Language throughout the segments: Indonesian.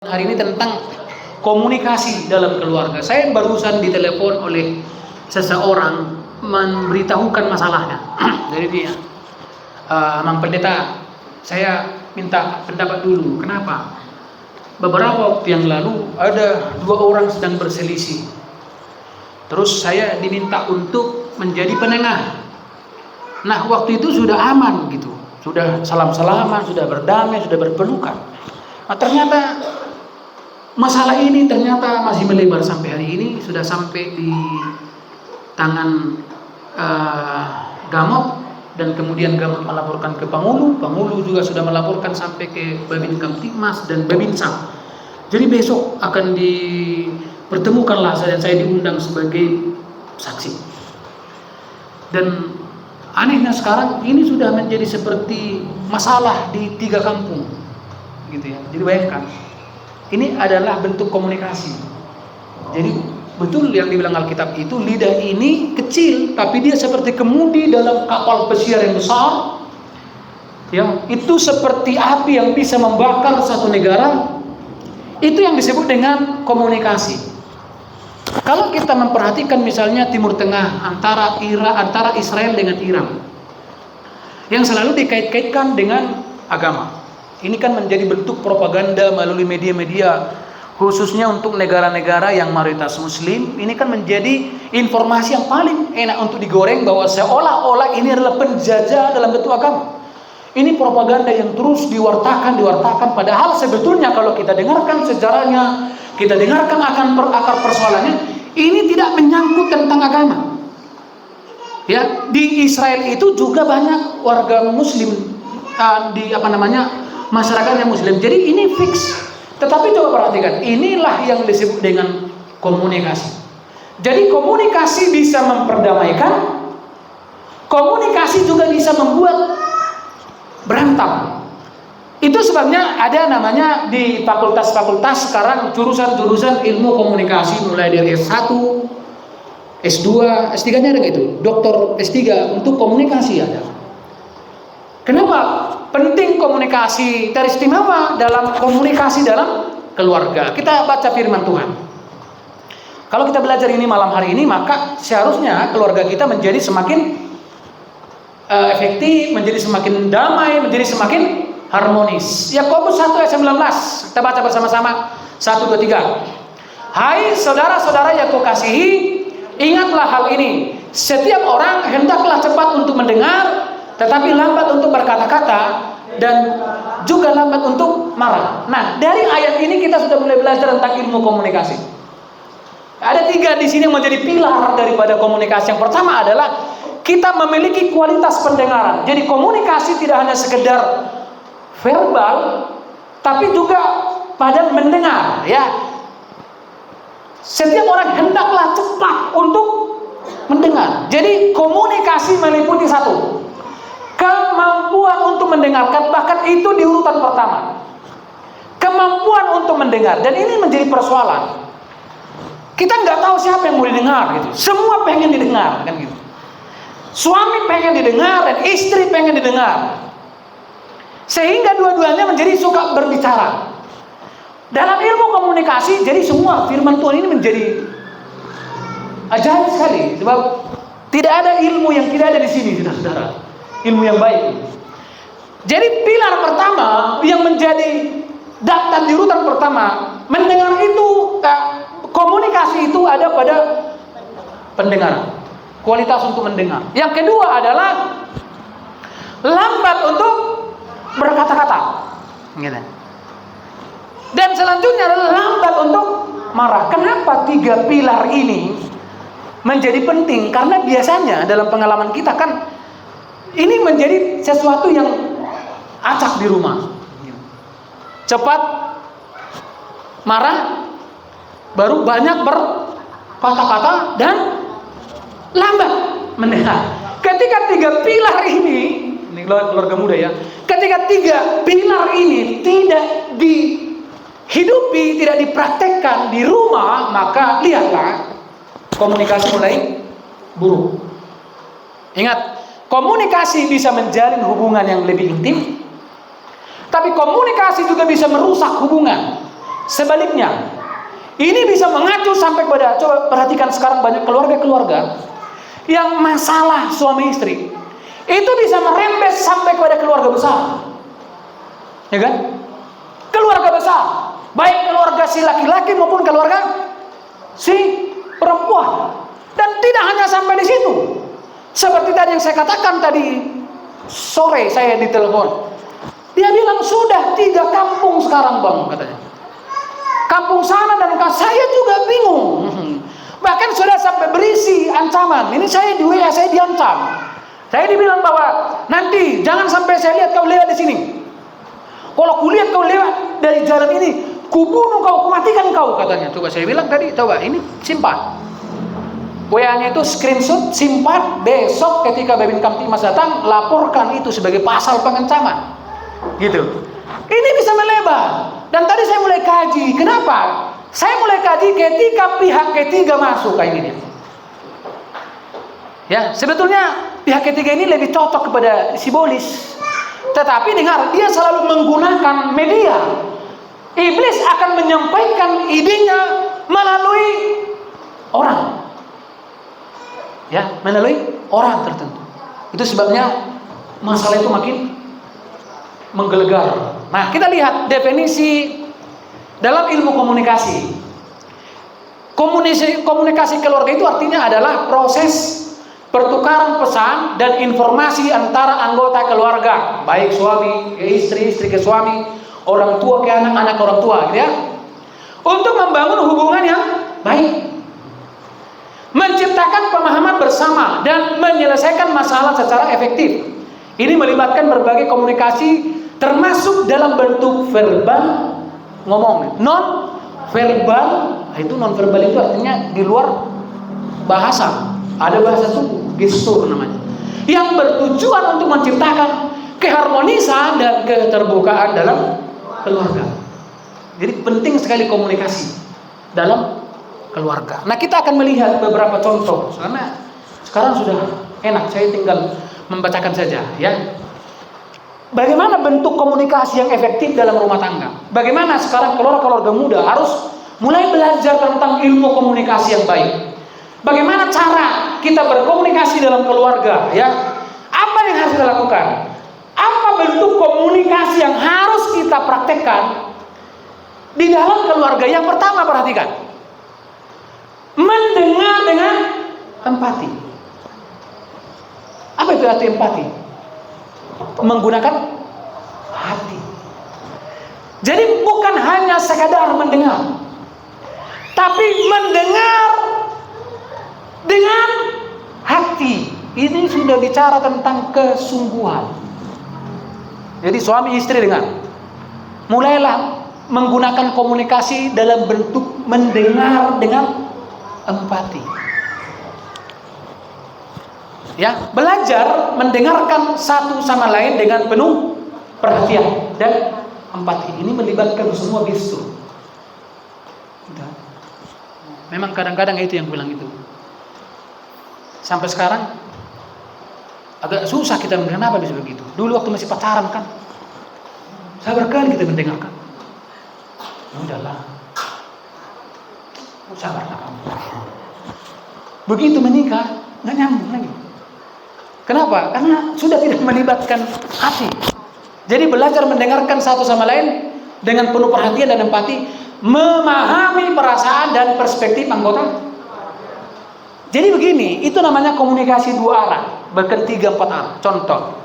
hari ini tentang komunikasi dalam keluarga. Saya barusan ditelepon oleh seseorang memberitahukan masalahnya. Jadi dia, Mang Pendeta, saya minta pendapat dulu. Kenapa? Beberapa waktu yang lalu ada 2 orang sedang berselisih. Terus saya diminta untuk menjadi penengah. Nah, waktu itu sudah aman gitu. Sudah salam-salaman, sudah berdamai, sudah berpelukan. Nah, ternyata masalah ini ternyata masih melebar sampai hari ini. Sudah sampai di tangan Gamot, dan kemudian Gamot melaporkan ke Pangulu. Pangulu juga sudah melaporkan sampai ke Babin Kamtibmas dan Babinsam. Jadi besok akan dipertemukanlah dan saya diundang sebagai saksi. Dan anehnya sekarang ini sudah menjadi seperti masalah di 3 kampung, gitu ya. Jadi bayangkan, ini adalah bentuk komunikasi. Jadi betul yang dibilang Alkitab itu, lidah ini kecil, tapi dia seperti kemudi dalam kapal pesiar yang besar. Ya, itu seperti api yang bisa membakar satu negara. Itu yang disebut dengan komunikasi. Kalau kita memperhatikan misalnya Timur Tengah, antara Israel dengan Iran, yang selalu dikait-kaitkan dengan agama. Ini kan menjadi bentuk propaganda melalui media-media, khususnya untuk negara-negara yang mayoritas Muslim. Ini kan menjadi informasi yang paling enak untuk digoreng, bahwa seolah-olah ini adalah penjajah dalam bentuk agama. Ini propaganda yang terus diwartakan, padahal sebetulnya kalau kita dengarkan sejarahnya, kita dengarkan akan akar persoalannya, ini tidak menyangkut tentang agama. Ya, di Israel itu juga banyak warga Muslim, masyarakatnya Muslim. Jadi ini fix. Tetapi coba perhatikan, inilah yang disebut dengan komunikasi. Jadi komunikasi bisa memperdamaikan, komunikasi juga bisa membuat berantem. Itu sebabnya ada namanya di fakultas-fakultas sekarang jurusan-jurusan ilmu komunikasi, mulai dari S1, S2, S3-nya ada gitu, doktor S3 untuk komunikasi ada. Kenapa? Penting komunikasi, teristimewa dalam komunikasi dalam keluarga. Kita baca firman Tuhan. Kalau kita belajar ini malam hari ini, maka seharusnya keluarga kita menjadi semakin efektif, menjadi semakin damai, menjadi semakin harmonis. Yakobus 1 ayat 19, kita baca bersama-sama. 1, 2, 3. Hai saudara-saudara yang kukasihi, ingatlah hal ini. Setiap orang hendaklah cepat untuk mendengar, tetapi lambat untuk berkata-kata, dan juga lambat untuk marah. Nah, dari ayat ini kita sudah mulai belajar tentang ilmu komunikasi. Ada 3 di sini yang menjadi pilar daripada komunikasi. Yang pertama adalah kita memiliki kualitas pendengaran. Jadi komunikasi tidak hanya sekedar verbal, tapi juga pada mendengar, ya. Setiap orang hendaklah cepat untuk mendengar. Jadi komunikasi meliputi 1, kemampuan untuk mendengarkan, bahkan itu di urutan pertama. Kemampuan untuk mendengar, dan ini menjadi persoalan. Kita nggak tahu siapa yang mau didengar gitu. Semua pengen didengar, kan gitu. Suami pengen didengar dan istri pengen didengar, sehingga dua-duanya menjadi suka berbicara. Dalam ilmu komunikasi, jadi semua firman Tuhan ini menjadi ajaib sekali, sebab tidak ada ilmu yang tidak ada di sini, saudara-saudara. Ilmu yang baik. Jadi pilar pertama yang menjadi daftar di urutan pertama, mendengar itu, komunikasi itu ada pada pendengar. Kualitas untuk mendengar. Yang kedua adalah lambat untuk berkata-kata. Gitu. Dan selanjutnya adalah lambat untuk marah. Kenapa 3 pilar ini menjadi penting? Karena biasanya dalam pengalaman kita kan ini menjadi sesuatu yang acak di rumah. Cepat marah, baru banyak berkata-kata, dan lambat mendengar. Ketika 3 pilar ini keluarga muda ya, ketika 3 pilar ini tidak dihidupi, tidak dipraktekkan di rumah, maka lihatlah komunikasi mulai buruk. Ingat, komunikasi bisa menjalin hubungan yang lebih intim, tapi komunikasi juga bisa merusak hubungan. Sebaliknya, ini bisa mengacu sampai pada, coba perhatikan sekarang banyak keluarga-keluarga yang masalah suami istri itu bisa merembes sampai kepada keluarga besar, ya kan? Keluarga besar, baik keluarga si laki-laki maupun keluarga si perempuan. Dan tidak hanya sampai di situ. Seperti tadi yang saya katakan tadi sore saya ditelepon. Dia bilang sudah 3 kampung sekarang bang, katanya. Kampung sana dan saya juga bingung. Bahkan sudah sampai berisi ancaman. Ini saya di WA saya diancam. Saya dibilang bahwa nanti jangan sampai saya lihat kau lewat di sini. Kalau kulihat kau lewat dari jalan ini, kubunuh kau, kumatikan kau, katanya. Coba saya bilang tadi, coba ini simpan. WA-nya itu screenshot, simpan, besok ketika Babin Kamtimas datang, laporkan itu sebagai pasal pengancaman. Gitu. Ini bisa melebar. Dan tadi saya mulai kaji. Kenapa? Saya mulai kaji ketika pihak ketiga masuk kayak gini. Ya, sebetulnya pihak ketiga ini lebih cocok kepada simbolis. Tetapi dengar, dia selalu menggunakan media. Iblis akan menyampaikan idenya melalui orang. Ya, melalui orang tertentu. Itu sebabnya masalah itu makin menggelegar. Nah, kita lihat definisi dalam ilmu komunikasi. Komunikasi keluarga itu artinya adalah proses pertukaran pesan dan informasi antara anggota keluarga, baik suami ke istri, istri ke suami, orang tua ke anak, anak ke orang tua, gitu ya. Untuk membangun hubungan yang baik, menciptakan pemahaman bersama dan menyelesaikan masalah secara efektif. Ini melibatkan berbagai komunikasi, termasuk dalam bentuk verbal, ngomong, non verbal. Itu non verbal itu artinya di luar bahasa. Ada bahasa tubuh, gestur namanya, yang bertujuan untuk menciptakan keharmonisan dan keterbukaan dalam keluarga. Jadi penting sekali komunikasi dalam keluarga. Nah, kita akan melihat beberapa contoh, karena sekarang sudah enak, saya tinggal membacakan saja, ya. Bagaimana bentuk komunikasi yang efektif dalam rumah tangga? Bagaimana sekarang keluarga muda harus mulai belajar tentang ilmu komunikasi yang baik? Bagaimana cara kita berkomunikasi dalam keluarga, ya? Apa yang harus kita lakukan? Apa bentuk komunikasi yang harus kita praktekkan di dalam keluarga? Yang pertama, perhatikan. Mendengar dengan empati. Apa itu arti empati? Menggunakan hati. Jadi bukan hanya sekadar mendengar, tapi mendengar dengan hati. Ini sudah bicara tentang kesungguhan. Jadi suami istri dengar, mulailah menggunakan komunikasi dalam bentuk mendengar dengan empati. Ya, belajar mendengarkan satu sama lain dengan penuh perhatian dan empati. Ini melibatkan semua gestur. Memang kadang-kadang itu yang bilang itu. Sampai sekarang agak susah kita mendengar. Kenapa bisa begitu? Dulu waktu masih pacaran kan, sabar kali kita mendengarkan. Ya udahlah, sabarlah kamu. Begitu menikah, nggak nyambung lagi. Kenapa? Karena sudah tidak melibatkan hati. Jadi belajar mendengarkan satu sama lain dengan penuh perhatian dan empati, memahami perasaan dan perspektif anggota. Jadi begini, itu namanya komunikasi 2 arah, bahkan 3-4 arah. Contoh,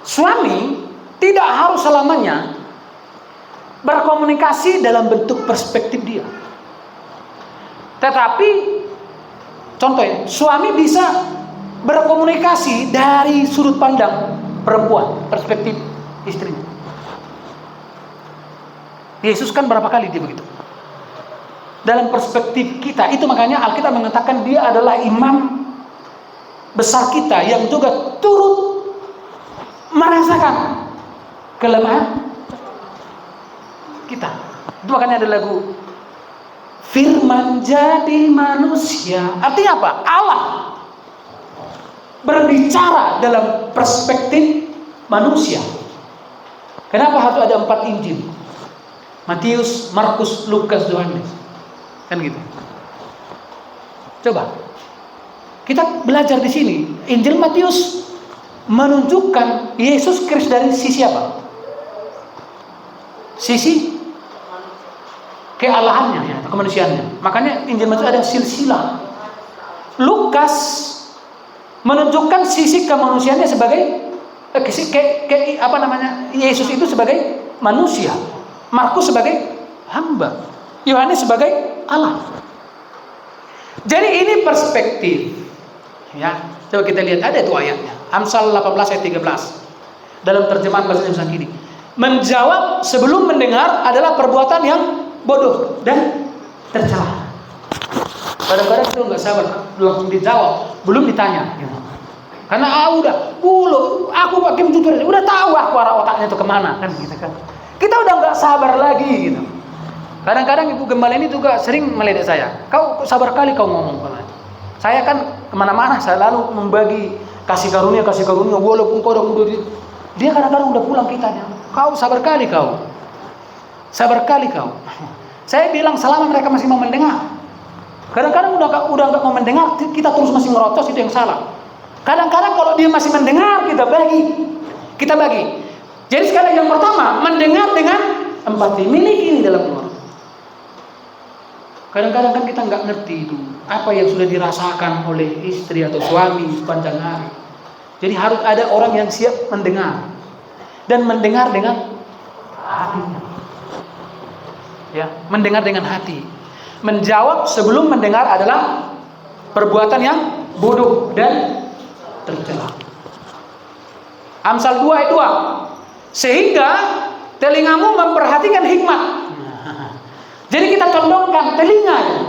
suami tidak harus selamanya berkomunikasi dalam bentuk perspektif dia. Tetapi, contohnya, suami bisa berkomunikasi dari sudut pandang perempuan, perspektif istrinya. Yesus kan berapa kali dia begitu? Dalam perspektif kita, itu makanya Alkitab mengatakan dia adalah imam besar kita yang juga turut merasakan kelemahan kita. Itu makanya ada lagu Firman jadi manusia. Artinya apa? Allah berbicara dalam perspektif manusia. Kenapa harus ada 4 Injil? Matius, Markus, Lukas, Yohanes. Kan gitu. Coba kita belajar di sini. Injil Matius menunjukkan Yesus Kristus dari sisi apa? Sisi kealahannya, ya, kemanusiaannya. Makanya Injil Matius ada silsilah. Lukas menunjukkan sisi kemanusiaannya sebagai Yesus itu sebagai manusia. Markus sebagai hamba, Yohanes sebagai Allah. Jadi ini perspektif. Ya, coba kita lihat, ada itu ayatnya. Amsal 18 ayat 13. Dalam terjemahan bahasa Indonesia kini. Menjawab sebelum mendengar adalah perbuatan yang bodoh dan tercela. Kadang-kadang itu nggak sabar, langsung dijawab, belum ditanya. Gitu. Karena aku pakai tutur, udah tahu aku arah otaknya itu kemana, kan gitu kan. Kita udah nggak sabar lagi gitu. Kadang-kadang ibu gembala ini juga sering meledek saya. Kau sabar kali kau ngomong. Saya kan kemana-mana selalu membagi kasih karunia walaupun kau udah dia kadang-kadang udah pulang kitanya. Kau sabar kali kau. Sabar kali kau. Saya bilang selama mereka masih mau mendengar. Kadang-kadang udah nggak mau mendengar, kita terus masih ngerotos, itu yang salah. Kadang-kadang kalau dia masih mendengar, kita bagi. Jadi sekarang yang pertama, mendengar dengan empati, miliki ini dalam Tuhan. Kadang-kadang kan kita nggak ngerti itu apa yang sudah dirasakan oleh istri atau suami sepanjang hari. Jadi harus ada orang yang siap mendengar dan mendengar dengan hatinya. Ya, mendengar dengan hati. Menjawab sebelum mendengar adalah perbuatan yang bodoh dan tercela. Amsal 2 ayat 2. Sehingga telingamu memperhatikan hikmat. Jadi kita condongkan telinga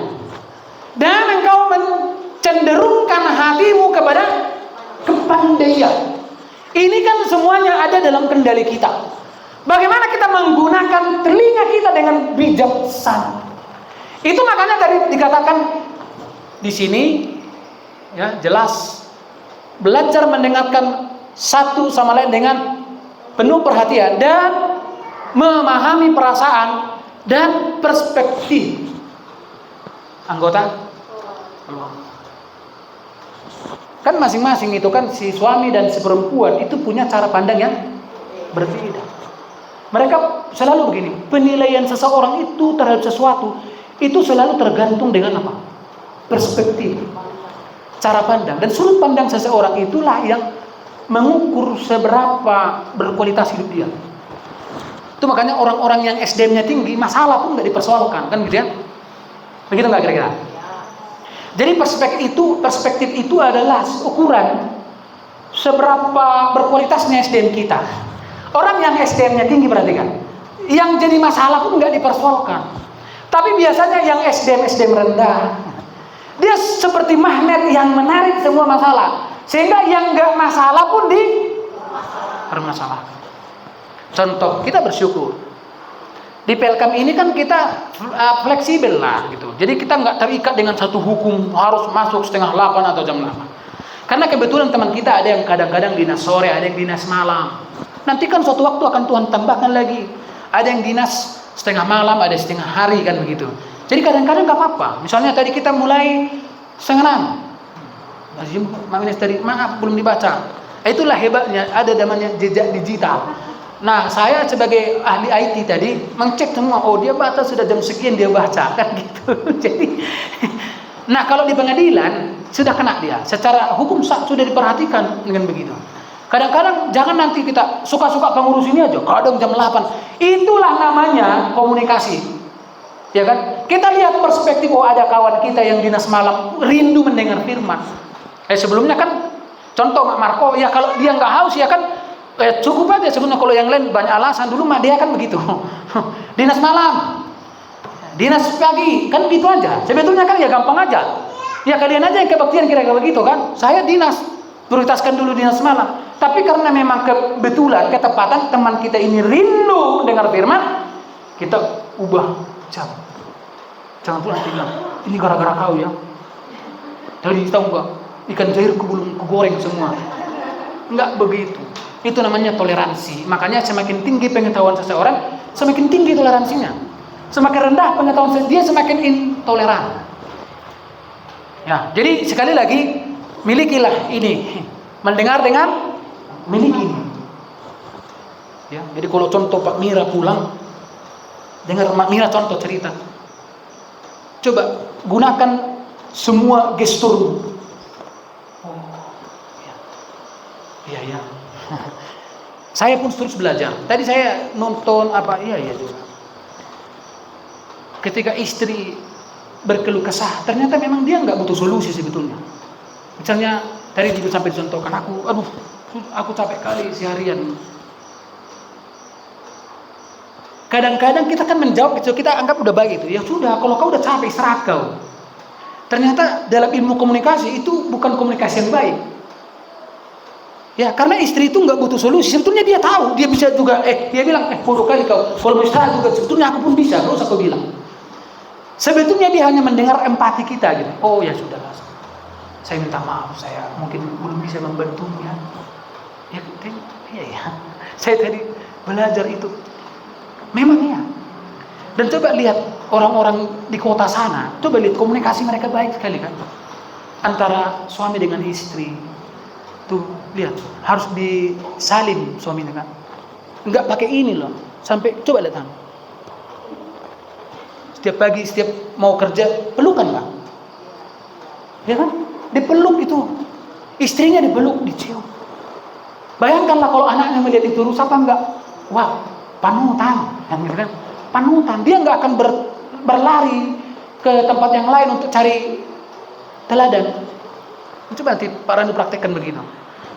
dan engkau mencenderungkan hatimu kepada kepandaian. Ini kan semuanya ada dalam kendali kita. Bagaimana kita menggunakan telinga kita dengan bijaksana. Itu makanya tadi dikatakan di sini ya jelas belajar mendengarkan satu sama lain dengan penuh perhatian dan memahami perasaan dan perspektif anggota keluarga. Kan masing-masing itu kan si suami dan si perempuan itu punya cara pandang yang berbeda. Mereka selalu begini, penilaian seseorang itu terhadap sesuatu itu selalu tergantung dengan apa? Perspektif, cara pandang. Dan sudut pandang seseorang itulah yang mengukur seberapa berkualitas hidup dia. Itu makanya orang-orang yang SDM-nya tinggi, masalah pun nggak dipersoalkan, kan gitu ya? Begitu nggak kira-kira? Jadi perspektif itu adalah ukuran seberapa berkualitasnya SDM kita. Orang yang SDM-nya tinggi, perhatikan, yang jadi masalah pun nggak dipersoalkan. Tapi biasanya yang SDM rendah, dia seperti magnet yang menarik semua masalah, sehingga yang nggak masalah pun dipermasalahkan. Contoh, kita bersyukur di Pelkam ini kan kita fleksibel lah gitu. Jadi kita nggak terikat dengan satu hukum harus masuk 7:30 atau jam 8. Karena kebetulan teman kita ada yang kadang-kadang dinas sore, ada yang dinas malam. Nanti kan suatu waktu akan Tuhan tambahkan lagi. Ada yang dinas setengah malam, ada setengah hari kan begitu. Jadi kadang-kadang nggak apa-apa. Misalnya tadi kita mulai 5:30. Mak Ines tadi maaf belum dibaca. Itulah hebatnya ada namanya jejak digital. Nah, saya sebagai ahli IT tadi mengcek semua, oh dia baca sudah jam sekian dia baca kan gitu. Jadi nah, kalau di pengadilan sudah kena dia. Secara hukum sudah diperhatikan dengan begitu. Kadang-kadang jangan nanti kita suka-suka pengurus ini aja, kadang jam 8. Itulah namanya komunikasi. Ya kan? Kita lihat perspektif, oh ada kawan kita yang dinas malam rindu mendengar firman. Sebelumnya kan contoh Mak Marco, ya kalau dia nggak haus ya kan cukup aja sebenarnya. Kalau yang lain banyak alasan, dulu mah dia kan begitu. Dinas malam, dinas pagi, kan gitu aja. Sebetulnya kan ya gampang aja. Ya kalian aja yang kebaktian kira-kira begitu kan. Saya dinas, prioritaskan dulu dinas malam. Tapi karena memang kebetulan, ketepatan teman kita ini rindu dengar firman, kita ubah jam. Jangan tuh nanti bilang, ini gara-gara kau ya. Jadi tahu nggak, ikan jairku belum kugoreng semua. Enggak begitu. Itu namanya toleransi. Makanya semakin tinggi pengetahuan seseorang, semakin tinggi toleransinya. Semakin rendah pengetahuan dia, semakin intoleran. Ya, jadi sekali lagi, milikilah ini. Mendengar dengan miliki. Ya, jadi kalau contoh Pak Mira pulang, dengar Mak Mira contoh cerita. Coba gunakan semua gestur. Oh, iya. Saya pun terus belajar. Tadi saya nonton apa? Iya juga. Ketika istri berkeluh kesah, ternyata memang dia nggak butuh solusi sebetulnya. Misalnya tadi juga sampai dicontohkan, aku capek kali seharian. Kadang-kadang kita kan menjawab itu, kita anggap udah baik itu. Ya sudah, kalau kau udah capek, istirahat kau. Ternyata dalam ilmu komunikasi itu bukan komunikasi yang baik. Ya, karena istri itu nggak butuh solusi. Sebetulnya dia tahu, dia bisa juga. Dia bilang, bodoh kali kau. Kalau mau istirahat juga, sebetulnya aku pun bisa. Gak usah kau bilang. Sebetulnya dia hanya mendengar empati kita gitu. Oh ya sudah, saya minta maaf, saya mungkin belum bisa membantunya. Ya. Saya tadi belajar itu. Memang ya. Dan coba lihat orang-orang di kota sana, coba lihat komunikasi mereka baik sekali kan. Antara suami dengan istri. Tuh, lihat, harus disalin suaminya kan. Enggak pakai ini loh. Sampai coba lihat. Setiap pagi, setiap mau kerja, pelukan Pak. Ya kan? Dipeluk itu. Istrinya dipeluk, dicium. Bayangkanlah kalau anaknya melihat itu, rusak apa enggak? Wah, panutan. Gitu kan? Panutan. Dia enggak akan berlari ke tempat yang lain untuk cari teladan. Coba nanti Pak Randu praktekkan begini.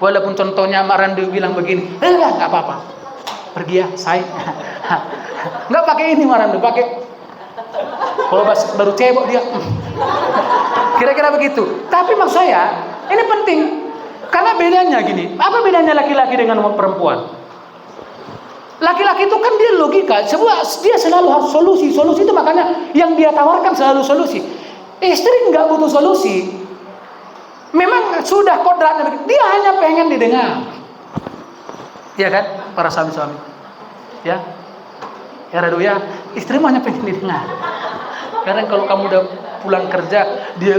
Walaupun contohnya Pak Randu bilang begini, enggak apa-apa. Pergi ya, saya. Enggak pakai ini Pak Randu, pakai kalau baru cebok dia. Kira-kira begitu. Tapi maksud saya, ini penting. Karena bedanya gini, apa bedanya laki-laki dengan perempuan? Laki-laki itu kan dia logika, dia selalu harus solusi. Solusi itu makanya yang dia tawarkan selalu solusi. Istri nggak butuh solusi. Memang sudah kodratnya begitu. Dia hanya pengen didengar. Iya kan, para suami-suami. Ya. Ya Radu ya, istri hanya pengen didengar. Karena kalau kamu udah pulang kerja, dia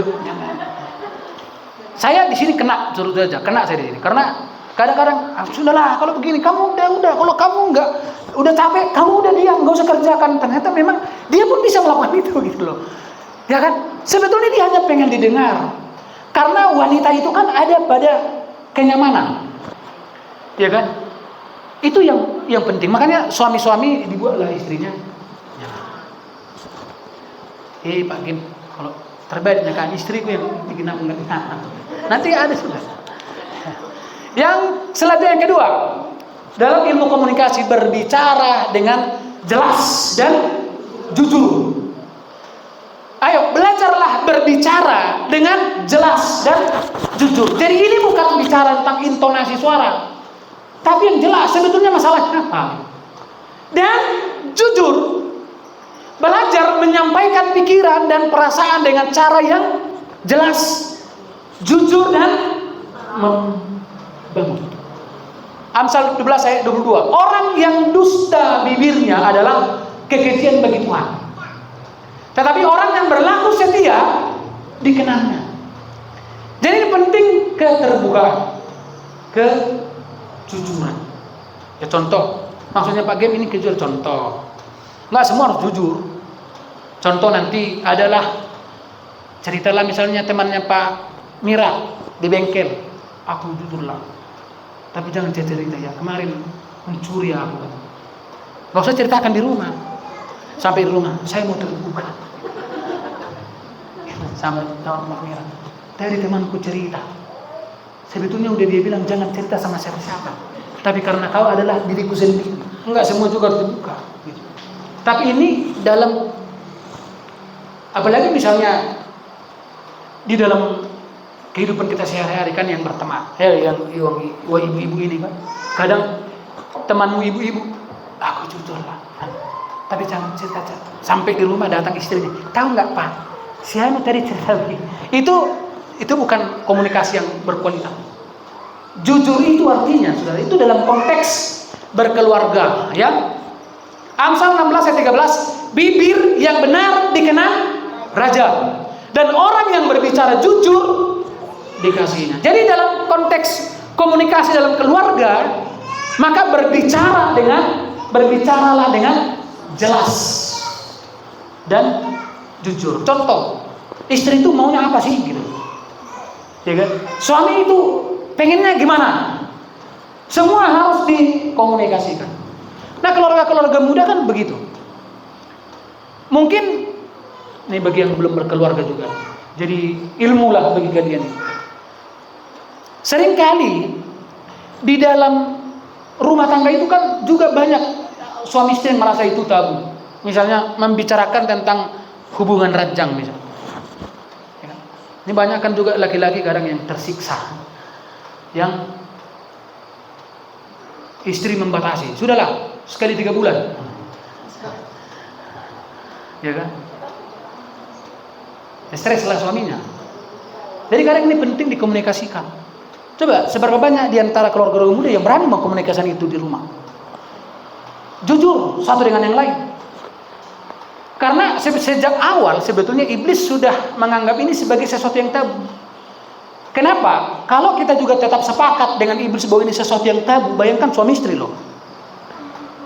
saya di sini kena, suruh aja, kena saya di sini. Karena kadang-kadang sudahlah kalau begini kamu udah kalau kamu nggak udah capek, kamu udah diam, nggak usah kerjakan. Ternyata memang dia pun bisa melakukan itu gitu loh. Ya kan? Sebetulnya dia hanya pengen didengar. Karena wanita itu kan ada pada kenyamanan. Ya kan? Itu yang penting. Makanya suami-suami dibuatlah istrinya. Pak Gim, kalau terbaiknya kan istriku yang bikin aku nggak enak. Nanti ada sudah. Yang selanjutnya yang kedua, dalam ilmu komunikasi berbicara dengan jelas dan jujur. Ayo belajarlah berbicara dengan jelas dan jujur. Jadi ini bukan bicara tentang intonasi suara, tapi yang jelas sebetulnya masalahnya apa. Dan jujur. Belajar menyampaikan pikiran dan perasaan dengan cara yang jelas, jujur dan membangun. Amsal 12 ayat 22. Orang yang dusta bibirnya adalah kekejian bagi Tuhan. Tetapi orang yang berlaku setia dikenangnya. Jadi ini penting keterbukaan, kejujuran. Ya contoh, maksudnya Pak Gem ini kejujuran contoh. Nggak semua harus jujur. Contoh nanti adalah ceritalah misalnya temannya Pak Mira di bengkel. Aku jujur lah. Tapi jangan cerita ya. Kemarin mencuri aku. Nggak usah ceritakan di rumah. Sampai di rumah saya mau terbuka. Sama Pak Mira. Dari temanku cerita. Sebetulnya udah dia bilang jangan cerita sama siapa-siapa. Tapi karena kau adalah diriku sendiri. Enggak semua juga harus terbuka. Gitu. Tapi ini dalam, apalagi misalnya di dalam kehidupan kita sehari-hari kan yang berteman, yang ibu-ibu ini kan, kadang temanmu ibu-ibu, aku jujur lah, tapi jangan cerita sampai di rumah datang istrinya, tahu nggak Pak, si Anu tadi cerita begini, itu bukan komunikasi yang berkualitas. Jujur itu artinya, saudara, itu dalam konteks berkeluarga, ya. Amsal 16 ayat 13, bibir yang benar dikenang raja, dan orang yang berbicara jujur dikasihinya. Jadi dalam konteks komunikasi dalam keluarga, maka berbicaralah dengan jelas dan jujur. Contoh, istri itu maunya apa sih gitu, ya kan? Suami itu pengennya gimana? Semua harus dikomunikasikan. Nah, keluarga-keluarga muda kan begitu. Mungkin ini bagi yang belum berkeluarga juga, jadi ilmu lah bagi kalian. Seringkali di dalam rumah tangga itu kan juga banyak suami istri yang merasa itu tabu. Misalnya membicarakan tentang hubungan ranjang misalnya. Ini banyak kan juga laki-laki kadang yang tersiksa, yang istri membatasi, sudahlah sekali 3 bulan, ya kan? Stres lah suaminya. Jadi kadang ini penting dikomunikasikan. Coba seberapa banyak di antara keluarga muda yang berani mengkomunikasikan itu di rumah, jujur satu dengan yang lain. Karena sejak awal sebetulnya iblis sudah menganggap ini sebagai sesuatu yang tabu. Kenapa? Kalau kita juga tetap sepakat dengan iblis bahwa ini sesuatu yang tabu, bayangkan suami istri loh.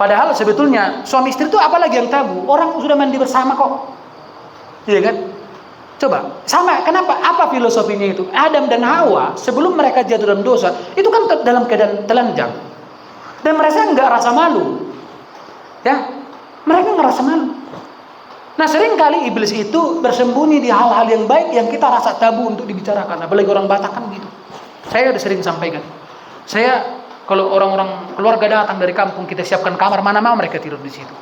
Padahal sebetulnya suami istri itu apalagi yang tabu? Orang sudah mandi bersama kok, iya kan? Coba, sama, kenapa? Apa filosofinya itu? Adam dan Hawa sebelum mereka jatuh dalam dosa, itu kan dalam keadaan telanjang. Dan mereka nggak rasa malu. Ya, mereka nggak rasa malu. Nah, seringkali iblis itu bersembunyi di hal-hal yang baik yang kita rasa tabu untuk dibicarakan. Apalagi orang Batak kan gitu. Saya udah sering sampaikan. Saya, kalau orang-orang keluarga datang dari kampung, kita siapkan kamar, mana mau mereka tidur di situ.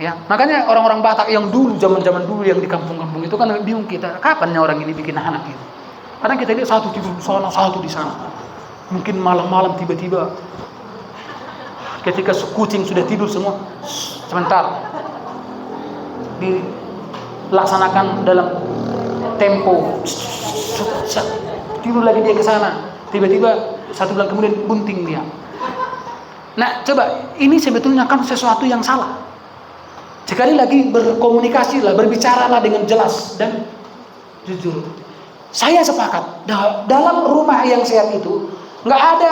Ya, makanya orang-orang Batak yang dulu, zaman-zaman dulu yang di kampung-kampung itu kan bingung kita, kapannya orang ini bikin anak gitu. Kadang kita lihat satu tidur di sana, satu di sana. Mungkin malam-malam tiba-tiba ketika kucing sudah tidur semua, sebentar dilaksanakan dalam tempo, tidur lagi dia ke sana. Tiba-tiba 1 bulan kemudian bunting dia. Nah, coba ini sebetulnya kan sesuatu yang salah. Sekali lagi berkomunikasilah, berbicaralah dengan jelas dan jujur. Saya sepakat dalam rumah yang sehat itu nggak ada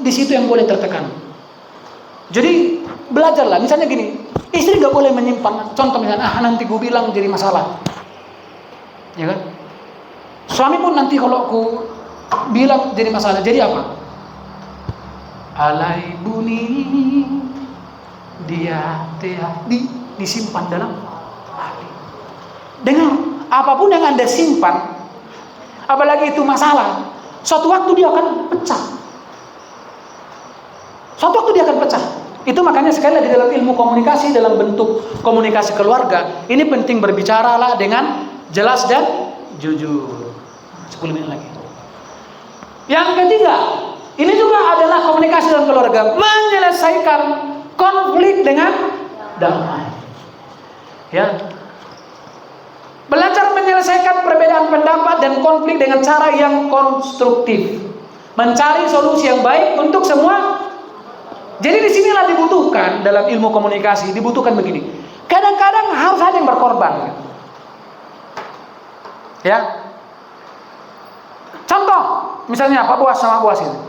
di situ yang boleh tertekan. Jadi belajarlah, misalnya gini, istri nggak boleh menyimpan. Contoh misalnya, nanti gue bilang jadi masalah, ya kan? Suami pun nanti kalau aku bilang jadi masalah, jadi apa? Alai bunyi dia disimpan dalam hati. Dengar, apapun yang Anda simpan, apalagi itu masalah, suatu waktu dia akan pecah. Suatu waktu dia akan pecah. Itu makanya sekali lagi dalam ilmu komunikasi, dalam bentuk komunikasi keluarga, ini penting berbicaralah dengan jelas dan jujur. 10 menit lagi. Yang ketiga, ini juga adalah komunikasi dalam keluarga, menyelesaikan konflik dengan damai. Ya. Belajar menyelesaikan perbedaan pendapat dan konflik dengan cara yang konstruktif. Mencari solusi yang baik untuk semua. Jadi disinilah dibutuhkan dalam ilmu komunikasi, dibutuhkan begini. Kadang-kadang harus ada yang berkorban. Ya. Contoh, misalnya Pak Boas sama Boas ini.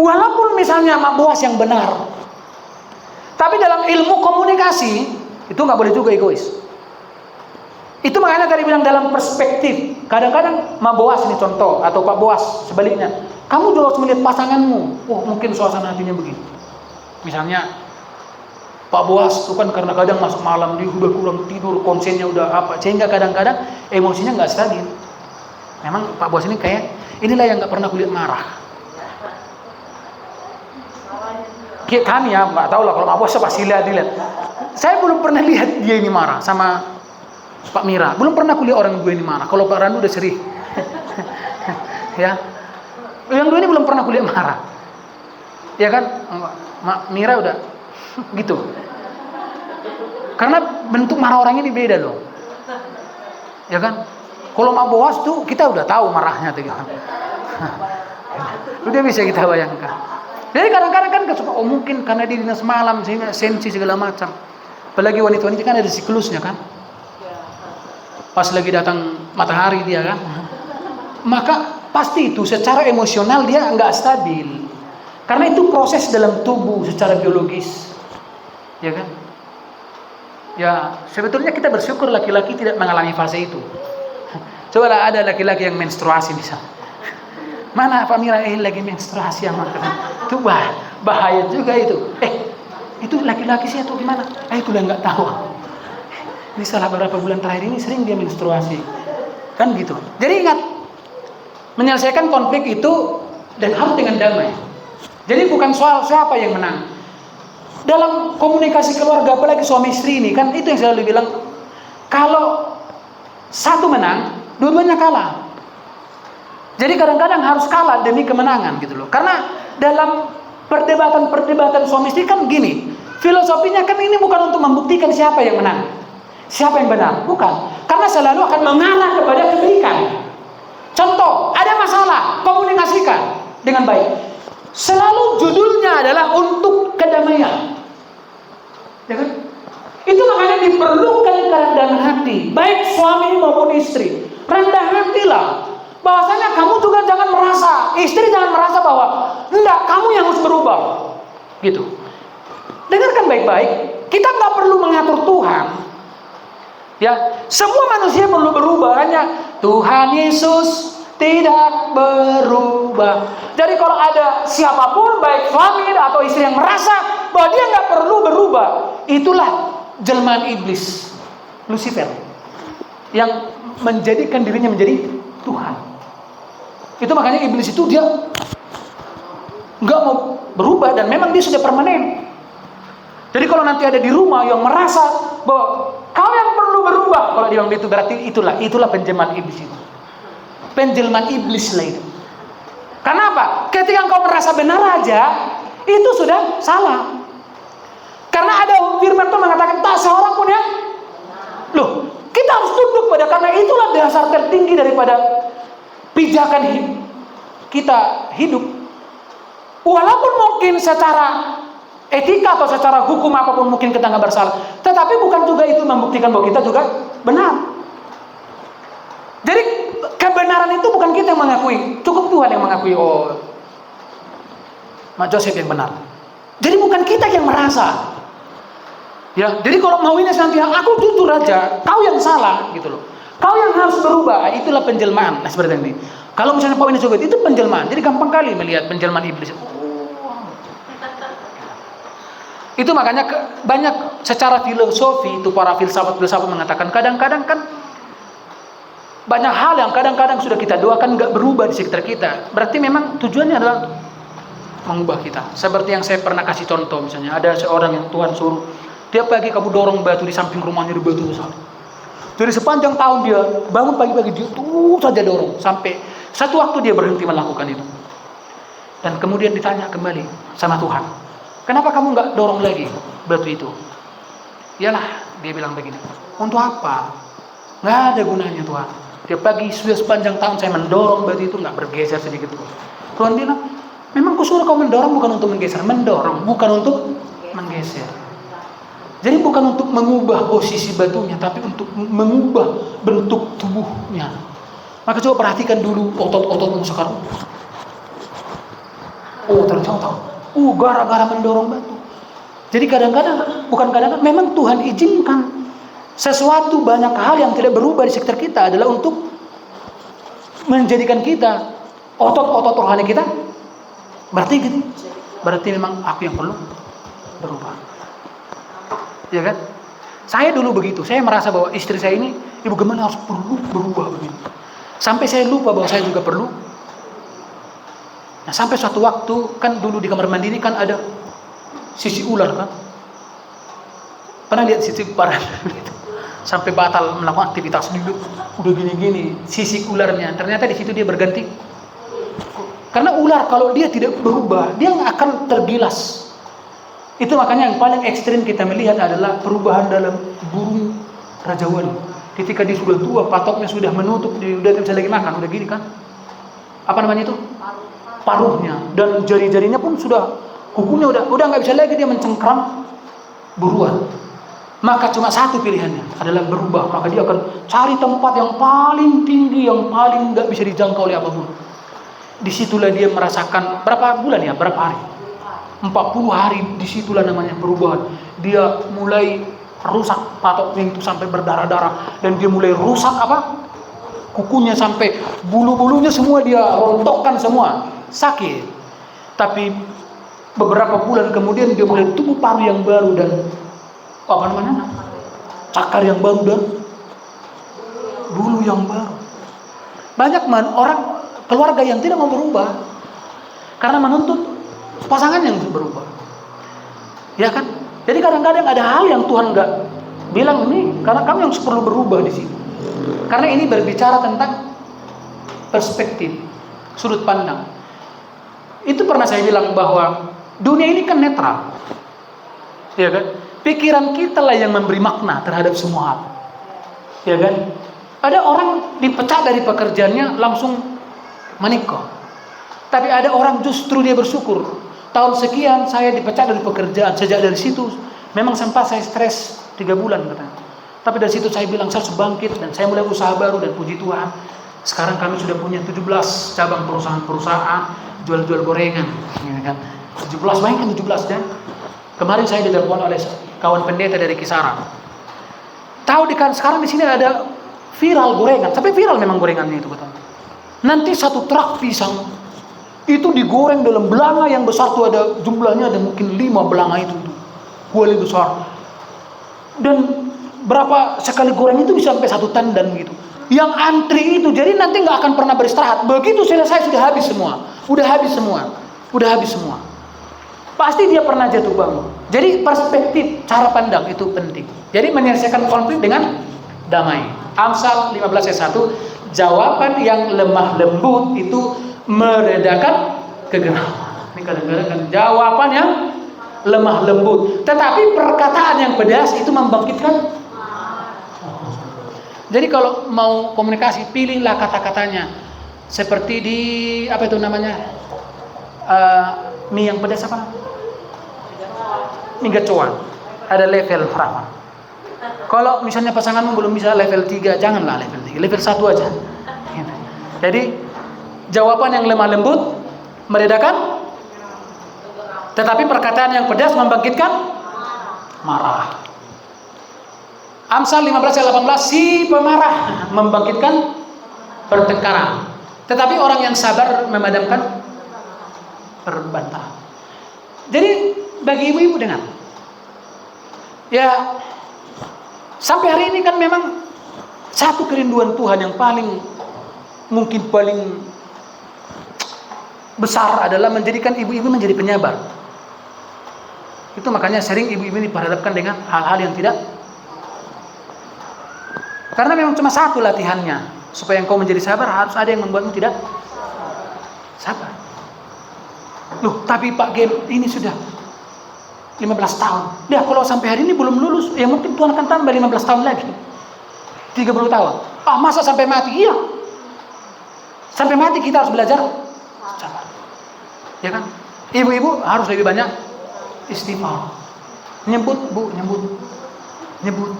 Walaupun misalnya Pak Boas yang benar, tapi dalam ilmu komunikasi itu nggak boleh juga egois. Itu makanya tadi bilang dalam perspektif. Kadang-kadang Mak Boas ini contoh, atau Pak Boas sebaliknya. Kamu juga harus melihat pasanganmu. Mungkin suasana hatinya begini. Misalnya Pak Boas itu kan karena kadang masuk malam dia udah kurang tidur, konsennya udah apa, sehingga kadang-kadang emosinya nggak stabil. Memang Pak Boas ini kayak inilah yang nggak pernah kulihat marah. Kami ya nggak tahu lah, kalau Pak Boas pasti lihat. Saya belum pernah lihat dia ini marah sama Pak Mira. Belum pernah kulihat orang gue ini marah. Kalau Pak Randu udah sering. Ya, yang gue ini belum pernah kulihat marah. Ya kan, Mak Mira udah gitu. Karena bentuk marah orang ini beda loh. Ya kan, kalau Mak Boas tuh kita udah tahu marahnya tuh. Udah bisa kita bayangkan. Jadi kadang-kadang kan suka, oh mungkin karena dia dinas malam sehingga sensi segala macam. Apalagi wanita-wanita kan ada siklusnya kan. Pas lagi datang matahari dia kan. Maka pasti itu secara emosional dia nggak stabil. Karena itu proses dalam tubuh secara biologis. Ya kan? Ya, sebetulnya kita bersyukur laki-laki tidak mengalami fase itu. Cobalah ada laki-laki yang menstruasi misalnya. Mana Pak Mira lagi menstruasi sama itu bahaya juga itu. Itu laki-laki sih atau gimana? Itu udah nggak tahu. Ini salah beberapa bulan terakhir ini sering dia menstruasi. Kan gitu. Jadi ingat, menyelesaikan konflik itu dan harus dengan damai. Jadi bukan soal siapa yang menang. Dalam komunikasi keluarga, apalagi suami istri ini, kan itu yang selalu bilang, kalau satu menang, dua-duanya kalah. Jadi kadang-kadang harus kalah demi kemenangan gitu loh. Karena dalam perdebatan suami istri kan gini, filosofinya kan ini bukan untuk membuktikan siapa yang menang, siapa yang benar, bukan. Karena selalu akan mengarah kepada kebaikan. Contoh, ada masalah, komunikasikan dengan baik. Selalu judulnya adalah untuk kedamaian. Ya kan? Itu makanya diperlukan kerendahan hati, baik suami maupun istri. Rendah hatilah. Bahwasanya kamu juga jangan merasa, istri jangan merasa bahwa enggak, kamu yang harus berubah. Gitu. Dengarkan baik-baik, kita nggak perlu mengatur Tuhan. Ya, semua manusia perlu berubah, hanya Tuhan Yesus tidak berubah. Jadi kalau ada siapapun, baik suami atau istri yang merasa bahwa dia nggak perlu berubah, itulah jelmaan iblis, Lucifer, yang menjadikan dirinya menjadi Tuhan. Itu makanya iblis itu dia nggak mau berubah dan memang dia sudah permanen. Jadi kalau nanti ada di rumah yang merasa bahwa kau yang perlu berubah, kalau dia bilang itu berarti itulah penjelmaan iblis itu. Penjelmaan iblis lah itu. Karena apa? Ketika engkau merasa benar aja, itu sudah salah. Karena ada firman Tuhan mengatakan tak seorang pun yang kita harus tunduk pada, karena itulah dasar tertinggi daripada pijakan kita hidup. Walaupun mungkin secara etika atau secara hukum apapun mungkin kita nggak bersalah, tetapi bukan juga itu membuktikan bahwa kita juga benar. Jadi kebenaran itu bukan kita yang mengakui, cukup Tuhan yang mengakui, oh Mak Joseph yang benar. Jadi bukan kita yang merasa. Ya, jadi kalau mau ini nanti aku jujur aja, kau yang salah gitu loh. Kau yang harus berubah, itulah penjelmaan. Nah, seperti ini. Kalau misalnya poin itu penjelmaan. Jadi gampang kali melihat penjelmaan iblis. Itu makanya banyak secara filosofi itu para filsafat mengatakan kadang-kadang kan banyak hal yang kadang-kadang sudah kita doakan nggak berubah di sekitar kita. Berarti memang tujuannya adalah mengubah kita. Seperti yang saya pernah kasih contoh, misalnya ada seorang yang Tuhan suruh tiap pagi kamu dorong batu di samping rumahnya, di batu besar. Jadi sepanjang tahun dia bangun pagi-pagi dia terus saja dorong sampai satu waktu dia berhenti melakukan itu. Dan kemudian ditanya kembali sama Tuhan, kenapa kamu nggak dorong lagi batu itu? Iyalah, dia bilang begini, untuk apa? Nggak ada gunanya Tuhan. Tiap pagi sudah sepanjang tahun saya mendorong batu itu nggak bergeser sedikit pun. Tuhan bilang, memang kusuruh kau mendorong bukan untuk menggeser, mendorong bukan untuk menggeser. Jadi bukan untuk mengubah posisi batunya, tapi untuk mengubah bentuk tubuhnya. Maka coba perhatikan dulu otot-ototmu sekarang. Oh ternyata, gara-gara mendorong batu. Jadi kadang-kadang, memang Tuhan izinkan sesuatu, banyak hal yang tidak berubah di sekitar kita adalah untuk menjadikan kita, otot-otot rohani kita, berarti memang aku yang perlu berubah. Ya kan? Saya dulu begitu. Saya merasa bahwa istri saya ini, ibu gimana harus perlu berubah begini. Sampai saya lupa bahwa saya juga perlu. Nah, sampai suatu waktu kan dulu di kamar mandi ini kan ada sisi ular kan. Pernah lihat sisi parah itu. Sampai batal melakukan aktivitas duduk. Udah gini-gini sisi ularnya. Ternyata di situ dia berganti. Karena ular kalau dia tidak berubah, dia akan tergilas. Itu makanya yang paling ekstrim kita melihat adalah perubahan dalam burung rajawali. Ketika dia sudah tua, patoknya sudah menutup, dia sudah tidak bisa lagi makan, udah gini kan? Apa namanya itu? paruhnya, dan jari-jarinya pun sudah, kukunya udah nggak bisa lagi dia mencengkram buruan. Maka cuma satu pilihannya adalah berubah. Maka dia akan cari tempat yang paling tinggi, yang paling nggak bisa dijangkau oleh apapun. Disitulah dia merasakan berapa bulan ya, berapa hari? 40 hari. Disitulah namanya perubahan. Dia mulai rusak patoknya itu sampai berdarah-darah, dan dia mulai rusak apa? Kukunya sampai bulu-bulunya semua dia rontokkan semua, sakit. Tapi beberapa bulan kemudian dia mulai tumbuh paru yang baru dan apa namanya? Cakar yang baru dan bulu yang baru. Banyak orang keluarga yang tidak mau berubah karena menuntut pasangan yang berubah. Ya kan? Jadi kadang-kadang ada hal yang Tuhan nggak bilang ini karena kamu yang perlu berubah di sini. Karena ini berbicara tentang perspektif, sudut pandang. Itu pernah saya bilang bahwa dunia ini kan netral. Ya kan? Pikiran kita lah yang memberi makna terhadap semua hal. Ya kan? Ada orang dipecat dari pekerjaannya langsung menikah. Tapi ada orang justru dia bersyukur. Tahun sekian saya dipecat dari pekerjaan. Sejak dari situ memang sempat saya stres 3 bulan katanya. Tapi dari situ saya bilang saya harus bangkit dan saya mulai usaha baru, dan puji Tuhan sekarang kami sudah punya 17 cabang perusahaan jual-jual gorengan. Ya kan? 17, bayangkan 17 kan? Kemarin saya ditelepon oleh kawan pendeta dari Kisaran. Tahu sekarang di sini ada viral gorengan, tapi viral memang gorengannya itu katanya. Nanti 1 truk pisang itu digoreng dalam belanga yang besar tuh, ada jumlahnya ada mungkin 5 belanga itu kuali besar. Dan berapa sekali goreng itu bisa sampai 1 tandan gitu. Yang antri itu jadi nanti nggak akan pernah beristirahat. Begitu selesai sudah habis semua, udah habis semua. Pasti dia pernah jatuh bangun. Jadi perspektif, cara pandang itu penting. Jadi menyelesaikan konflik dengan damai. Amsal 15 ayat 1, jawaban yang lemah lembut itu meredakan kegeraman. Ini kadang-kadang kan jawaban yang lemah lembut, tetapi perkataan yang pedas itu membangkitkan. Jadi kalau mau komunikasi, pilihlah kata-katanya. Seperti di apa itu namanya? Mie yang pedas apa? Mie gacoan. Ada level berapa? Kalau misalnya pasanganmu belum bisa level 3, janganlah level 3, level 1 aja. Jadi jawaban yang lemah lembut meredakan, tetapi perkataan yang pedas membangkitkan marah. Amsal 15 ayat 18, si pemarah membangkitkan pertengkaran, tetapi orang yang sabar memadamkan perbantahan. Jadi bagi ibu-ibu dengar, ya sampai hari ini kan memang satu kerinduan Tuhan yang paling besar adalah menjadikan ibu-ibu menjadi penyabar. Itu makanya sering ibu-ibu diperhadapkan dengan hal-hal yang tidak, karena memang cuma satu latihannya. Supaya engkau menjadi sabar harus ada yang membuatmu tidak sabar. Loh, tapi Pak Gem ini sudah 15 tahun. Dia kalau sampai hari ini belum lulus, ya mungkin Tuhan akan tambah 15 tahun lagi. 30 tahun. Masa sampai mati? Iya. Sampai mati kita harus belajar sabar. Ya kan? Ibu-ibu harus lebih banyak istighfar. Nyebut, Bu, nyebut.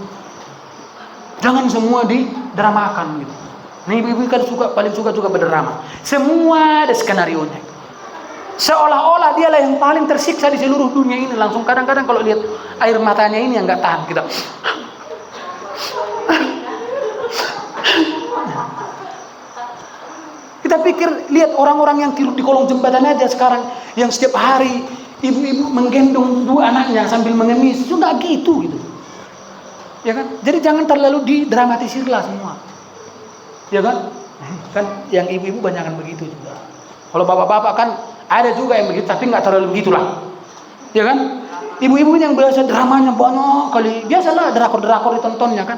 Jangan semua didramakan gitu. Nah, ibu-ibu kan paling suka juga berdrama. Semua ada skenario-nya. Seolah-olah dialah yang paling tersiksa di seluruh dunia ini. Langsung kadang-kadang kalau lihat air matanya ini yang nggak tahan kita. Kita pikir lihat orang-orang yang tidur di kolong jembatan aja sekarang, yang setiap hari ibu-ibu menggendong 2 anaknya sambil mengemis, itu nggak gitu. Ya kan? Jadi jangan terlalu didramatisirlah semua. Ya kan? Kan yang ibu-ibu banyakan begitu juga. Kalau bapak-bapak kan ada juga yang begitu, tapi nggak terlalu begitulah. Ya kan? Ibu-ibu yang biasa dramanya banyak kali, biasalah drakor-drakor ditontonnya kan.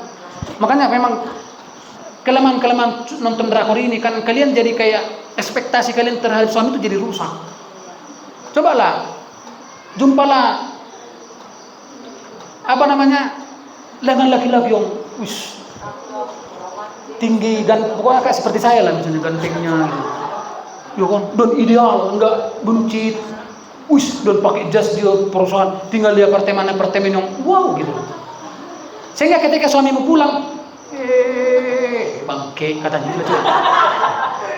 Makanya memang kelemahan nonton drakor ini kan, kalian jadi kayak ekspektasi kalian terhadap suami itu jadi rusak. Cobalah, jumpalah dengan laki-laki yang tinggi dan pokoknya kayak seperti saya lah, misalnya gantengnya gitu. ya kan, dan ideal, enggak buncit, dan pakai jas dia perusahaan, tinggal di apartemen yang wow gitu. Sehingga ketika suamimu pulang, bangke katanya gitu,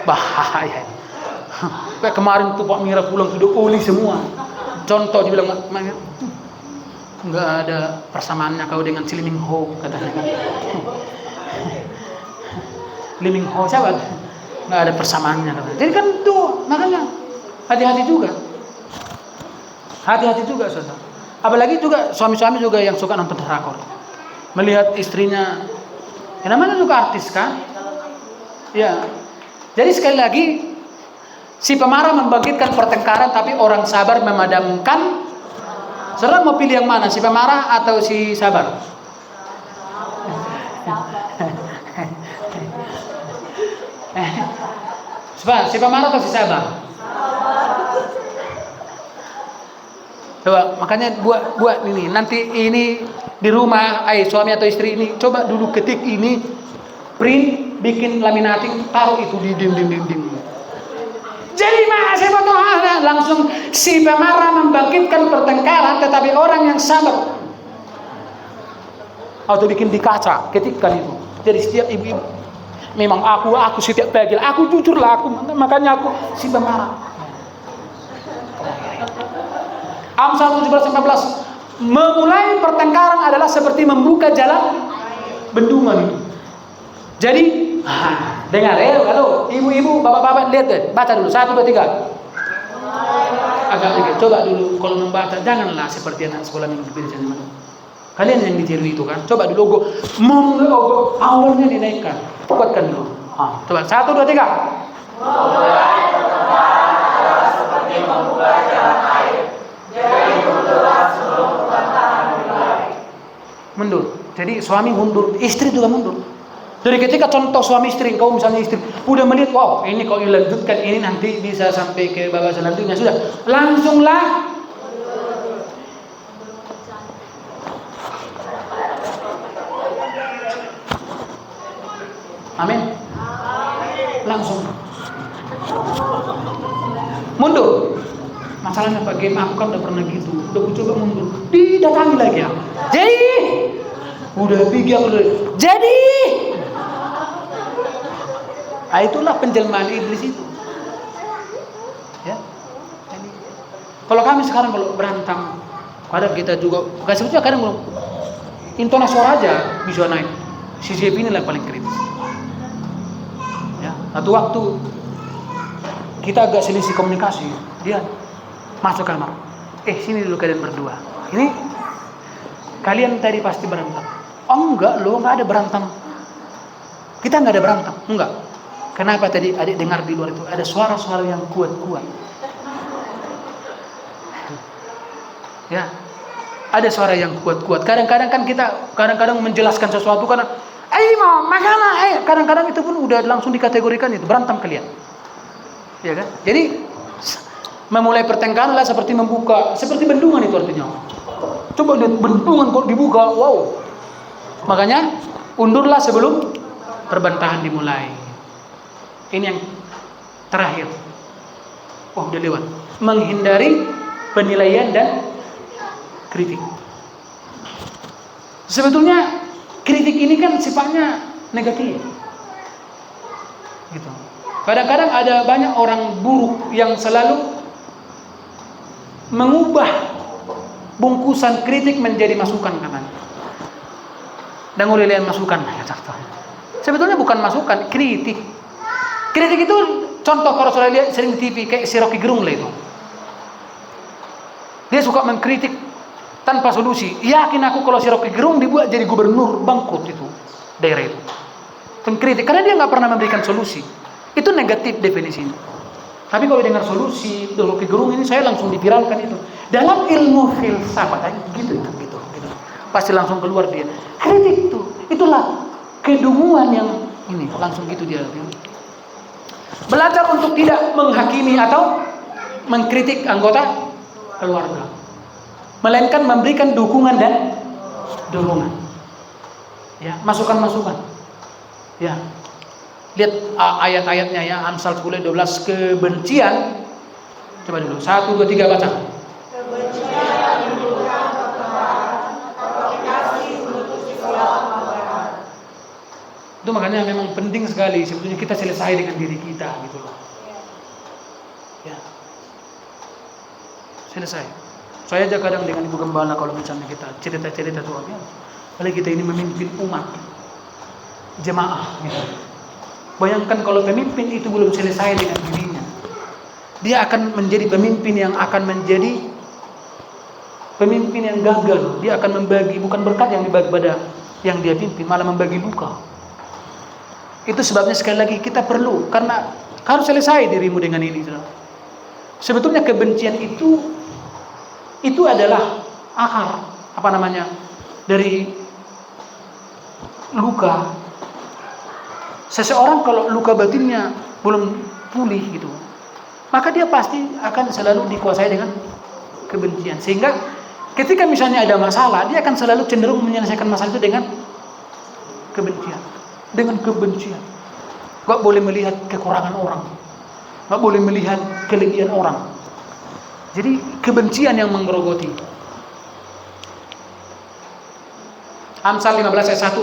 bahaya. Kayak kemarin tuh Pak Mira pulang sudah oli semua. Contoh dia bilang, enggak ada persamaannya kau dengan si Liming Ho katanya. Liming Ho siapa? Nggak ada persamaannya. Jadi kan tuh makanya hati-hati juga, saudara. Apalagi juga suami-suami juga yang suka nonton drakor, melihat istrinya, yang namanya juga artis kan, ya. Jadi sekali lagi, si pemarah membangkitkan pertengkaran, tapi orang sabar memadamkan. Saudara mau pilih yang mana, si pemarah atau si sabar? Si pemarah atau si sabar? Coba, makanya buat ini nanti ini di rumah, suami atau istri ini coba dulu ketik ini, print, bikin laminating, taruh itu di dinding. Jadi masih langsung si pemarah membangkitkan pertengkaran, tetapi orang yang sabar. Atau bikin di kaca, ketikkan itu. Jadi setiap ibu-ibu, memang aku setiap pagi, aku jujur lah, makanya aku si pemarah. Amsal 17:14, memulai pertengkaran adalah seperti membuka jalan bendungan itu. Jadi, dengar halo, ibu-ibu, bapak-bapak, lihat deh, baca dulu, 1, 2, 3. Agak sedikit, coba dulu kalau membaca, janganlah seperti anak sekolah minggu biasa. Kalian yang ditiru itu kan, coba dulu awalnya dinaikkan, kuatkan dulu. Coba 1, 2, 3. Memulai pertengkaran adalah seperti membuka jalan air, jadi mundurlah sebelum pertengkaran dimulai. Mundur, jadi suami mundur, istri juga mundur. Jadi ketika contoh suami istri, kau misalnya istri udah melihat, wow ini kalau dilanjutkan ini nanti bisa sampai ke babak selanjutnya, sudah langsunglah amin. Langsung mundur. Masalahnya Pak game aku kan udah pernah gitu, udah coba mundur, didatangi lagi ya. Jadi udah pergi aku udah jadi. Itulah penjelmaan iblis itu. Ya. Jadi, kalau kami sekarang kalau berantem, kadang kita juga kasih ucap, kadang belum intonasi suara aja bisa naik. CCP ini lah paling kritis. Ya, satu waktu kita agak selisih komunikasi, dia masuk kamar. Sini dulu kalian berdua. Ini kalian tadi pasti berantem. Oh enggak, lo enggak ada berantem. Kita enggak ada berantem, enggak. Kenapa tadi adik dengar di luar itu ada suara-suara yang kuat-kuat? Ya, ada suara yang kuat-kuat. Kadang-kadang kan kita menjelaskan sesuatu karena, mau makanan, kadang-kadang itu pun udah langsung dikategorikan itu berantem kalian. Ya kan? Jadi memulai pertengkaran adalah seperti membuka, seperti bendungan itu artinya. Coba lihat bendungan kok dibuka, wow. Makanya undurlah sebelum perbantahan dimulai. Ini yang terakhir. Udah lewat. Menghindari penilaian dan kritik. Sebetulnya kritik ini kan sifatnya negatif. Gitu. Kadang-kadang ada banyak orang buruk yang selalu mengubah bungkusan kritik menjadi masukan katanya. Dan ngulilian masukan ya contohnya. Sebetulnya bukan masukan, kritik. Kritik itu contoh kalau sudah lihat sering di TV kayak si Rocky Gerung lah itu. Dia suka mengkritik tanpa solusi. Yakin aku kalau si Rocky Gerung dibuat jadi gubernur bangkrut itu daerah itu. Pengkritik karena dia nggak pernah memberikan solusi. Itu negatif definisinya. Tapi kalau dengar solusi Rocky Gerung ini saya langsung dipiralkan itu. Dalam ilmu filsafat gitu. Pasti langsung keluar dia. Kritik itulah kedunguan yang ini langsung gitu dia. Belajar untuk tidak menghakimi atau mengkritik anggota keluarga, melainkan memberikan dukungan dan dorongan. Ya, masukan-masukan. Ya. Lihat ayat-ayatnya ya, Amsal 10 12 kebencian. Coba dulu 1 2 3 baca. Kebencian menimbulkan pertengkaran, tetapi kasih menutup segala pelanggaran. Itu makanya memang penting sekali sebetulnya kita selesai dengan diri kita gitu loh. Ya. Selesai. Saya aja kadang dengan Ibu Gembala kalau misalnya kita cerita-cerita soalnya, kalau kita ini memimpin umat jemaah gitu. Bayangkan kalau pemimpin itu belum selesai dengan dirinya, dia akan menjadi pemimpin yang akan menjadi pemimpin yang gagal. Dia akan membagi bukan berkat yang dibagi pada yang dia pimpin, malah membagi luka. Itu sebabnya sekali lagi kita perlu, karena harus selesai dirimu dengan ini. Sebetulnya kebencian itu adalah akar dari luka. Seseorang kalau luka batinnya belum pulih gitu, maka dia pasti akan selalu dikuasai dengan kebencian. Sehingga ketika misalnya ada masalah, dia akan selalu cenderung menyelesaikan masalah itu dengan kebencian. Dengan kebencian. Gak boleh melihat kekurangan orang, gak boleh melihat kelebihan orang. Jadi kebencian yang menggerogoti. Amsal 15 ayat 1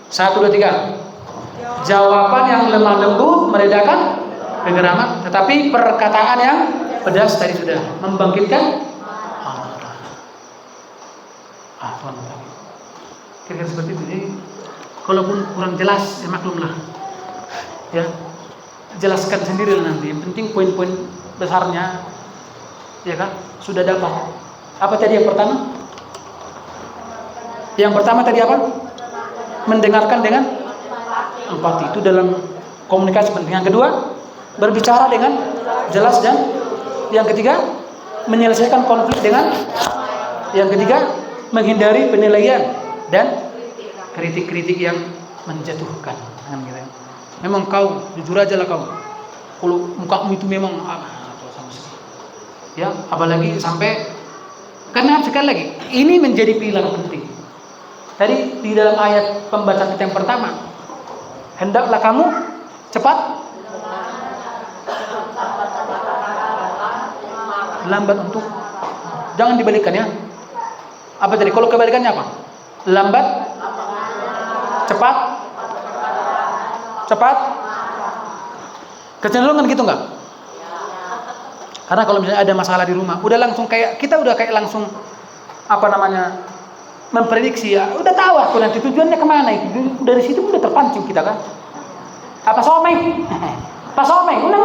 2 3. Jawaban yang lemah lembut meredakan kegeraman, tetapi perkataan yang pedas tadi sudah membangkitkan amarah. Tuan-tuan. Kira-kira seperti itu. Jadi, kalaupun kurang jelas, ya maklumlah. Ya, jelaskan sendiri nanti. Yang penting poin-poin besarnya, ya kan, sudah dapat. Apa tadi yang pertama? Yang pertama tadi apa? Mendengarkan dengan empati, itu dalam komunikasi penting. Yang kedua, berbicara dengan jelas, dan yang ketiga, menyelesaikan konflik dengan, yang ketiga, menghindari penilaian dan kritik-kritik yang menjatuhkan. Memang kau jujur aja lah kau. Kalau mukamu itu memang sama sekali. Ya, apalagi sampai, karena sekali lagi ini menjadi pilar penting. Tadi di dalam ayat pembacaan kita yang pertama, hendaklah kamu cepat lambat untuk, jangan dibalikkan ya. Apa tadi? Kalau kebalikannya apa? Lambat, cepat, cepat. Kecenderungan gitu enggak? Karena kalau misalnya ada masalah di rumah, udah langsung kita udah langsung memprediksi ya, udah tahu aku nanti tujuannya kemana itu. Dari situ udah terpancing kita kan. Apa someng? Apa someng? Unang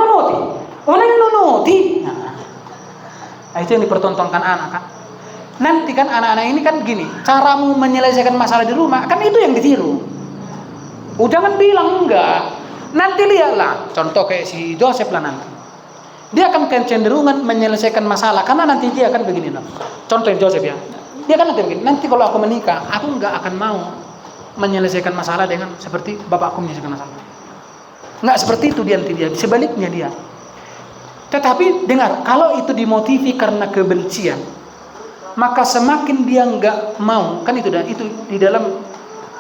nunuti. Nah, itu yang dipertontonkan anak kan. Nanti kan anak-anak ini kan gini, caramu menyelesaikan masalah di rumah kan itu yang ditiru. Jangan bilang enggak. Nanti lihatlah, contoh kayak si Joseph lah nanti. Dia akan kecenderungan menyelesaikan masalah karena nanti dia akan begini loh. Contoh Joseph ya. Dia kan nanti begini, nanti kalau aku menikah, aku enggak akan mau menyelesaikan masalah dengan seperti bapakku menyelesaikan masalah. Enggak seperti itu dia, sebaliknya dia. Tetapi dengar, kalau itu dimotivi karena kebencian, maka semakin dia enggak mau, kan itu di dalam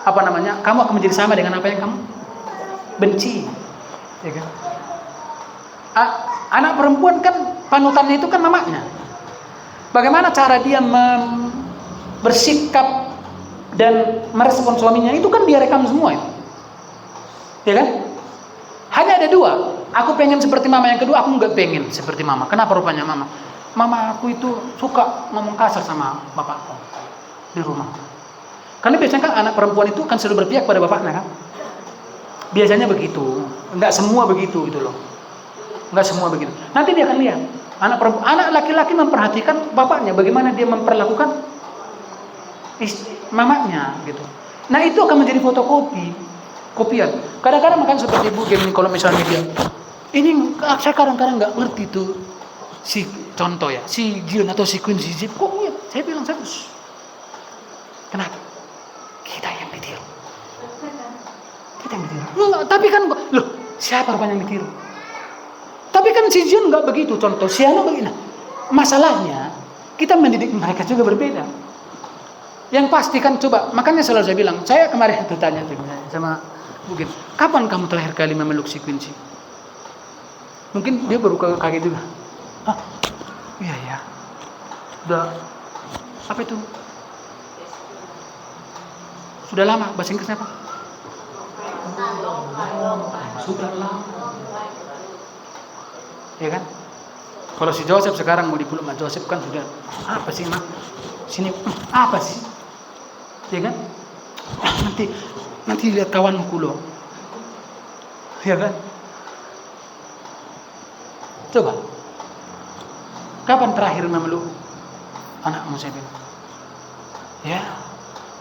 kamu akan menjadi sama dengan apa yang kamu benci, ya kan? Anak perempuan kan panutannya itu kan mamanya. Bagaimana cara dia bersikap dan merespon suaminya itu kan dia rekam semua itu, ya kan? Hanya ada dua. Aku pengen seperti mama, yang kedua aku nggak pengen seperti mama. Kenapa rupanya mama? Mama aku itu suka ngomong kasar sama bapakku di rumah. Karena biasanya kan anak perempuan itu kan selalu berpihak pada bapaknya kan. Biasanya begitu. Nggak semua begitu itu loh. Nggak semua begitu. Nanti dia akan lihat anak laki-laki memperhatikan bapaknya, bagaimana dia memperlakukan mamanya gitu. Nah itu akan menjadi kopian. Kadang-kadang makan seperti Bu Gem kalau misalnya dia ini, saya kadang-kadang nggak ngerti tuh si contoh ya, si Jion atau si Queen Zip kok ya? Saya bilang kenapa? Kita yang ditiru. Enggak, tapi kan loh, siapa rupanya yang ditiru? Tapi kan si Jion nggak begitu, contoh si Ano begini. Masalahnya kita mendidik mereka juga berbeda. Yang pasti kan coba, makanya selalu saya bilang, saya kemarin tanya sama Mungkin, kapan kamu terakhir kali memeluk si Quincy? Mungkin dia baru kaget juga. Ah, iya ya. Sudah, apa itu? Sudah lama, bahasa Inggrisnya apa? Sudah lama. Ya kan? Kalau si Joseph sekarang mau dipeluk sama Joseph kan sudah, apa sih mak? Sini, apa sih? Ya kan? Nanti lihat kawanku loh. Ya kan? Coba. Kapan terakhir memeluk anakmu, saya bilang? Ya.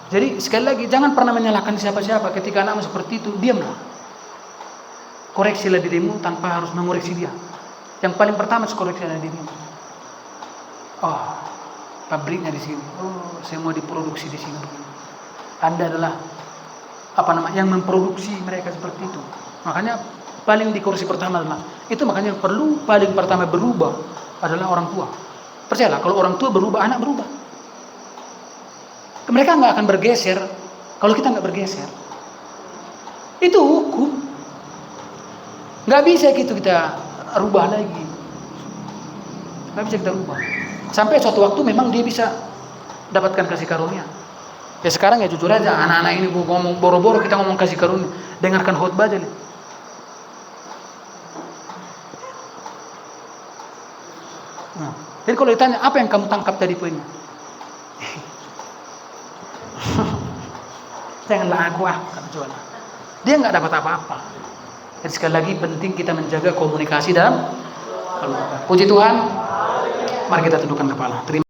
Jadi sekali lagi jangan pernah menyalahkan siapa-siapa ketika anakmu seperti itu, diamlah. Koreksilah dirimu tanpa harus mengoreksi dia. Yang paling pertama koreksilah dirimu. Oh, pabriknya di sini. Oh, saya mau diproduksi di sini. Anda adalah yang memproduksi mereka seperti itu. Makanya paling dikoreksi pertama adalah itu, makanya yang perlu paling pertama berubah adalah orang tua. Percayalah, kalau orang tua berubah, anak berubah. Mereka nggak akan bergeser kalau kita nggak bergeser. Itu hukum. Nggak bisa gitu kita rubah lagi. Nggak bisa kita rubah. Sampai suatu waktu memang dia bisa dapatkan kasih karunia. Ya sekarang ya jujur aja, anak-anak ini ngomong boro-boro kita ngomong kasih karunia, dengarkan khotbah aja. Nah, jadi kalau ditanya apa yang kamu tangkap tadi poinnya? Janganlah aku jualan. Dia nggak dapat apa-apa. Jadi sekali lagi penting kita menjaga komunikasi dalam keluarga. Puji Tuhan. Mari kita tundukkan kepala. Terima